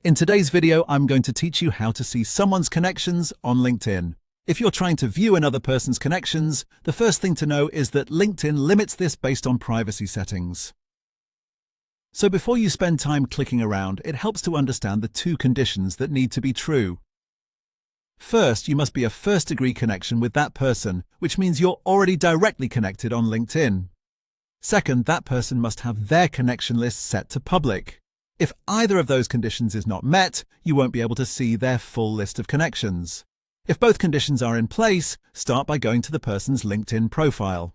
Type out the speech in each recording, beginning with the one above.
In today's video, I'm going to teach you how to see someone's connections on LinkedIn. If you're trying to view another person's connections, the first thing to know is that LinkedIn limits this based on privacy settings. So before you spend time clicking around, it helps to understand the two conditions that need to be true. First, you must be a first-degree connection with that person, which means you're already directly connected on LinkedIn. Second, that person must have their connection list set to public. If either of those conditions is not met, you won't be able to see their full list of connections. If both conditions are in place, start by going to the person's LinkedIn profile.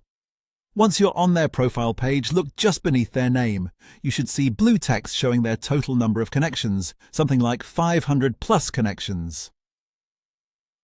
Once you're on their profile page, look just beneath their name. You should see blue text showing their total number of connections, something like 500 plus connections.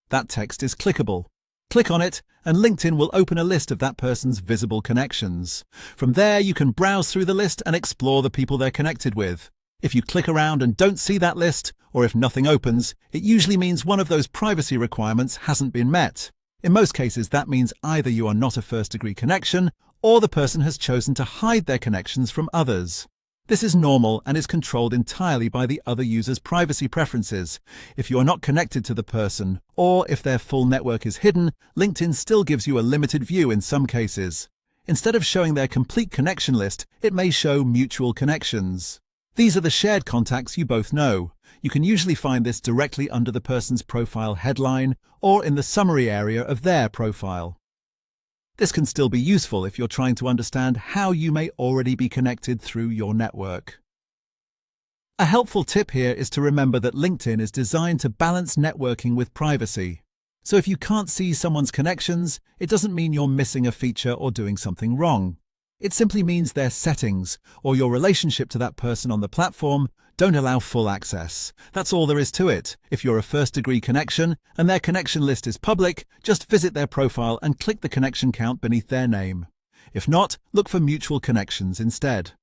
That text is clickable. Click on it, and LinkedIn will open a list of that person's visible connections. From there, you can browse through the list and explore the people they're connected with. If you click around and don't see that list, or if nothing opens, it usually means one of those privacy requirements hasn't been met. In most cases, that means either you are not a first-degree connection, or the person has chosen to hide their connections from others. This is normal and is controlled entirely by the other user's privacy preferences. If you are not connected to the person, or if their full network is hidden, LinkedIn still gives you a limited view in some cases. Instead of showing their complete connection list, it may show mutual connections. These are the shared contacts you both know. You can usually find this directly under the person's profile headline or in the summary area of their profile. This can still be useful if you're trying to understand how you may already be connected through your network. A helpful tip here is to remember that LinkedIn is designed to balance networking with privacy. So if you can't see someone's connections, it doesn't mean you're missing a feature or doing something wrong. It simply means their settings, or your relationship to that person on the platform, don't allow full access. That's all there is to it. If you're a first-degree connection and their connection list is public, just visit their profile and click the connection count beneath their name. If not, look for mutual connections instead.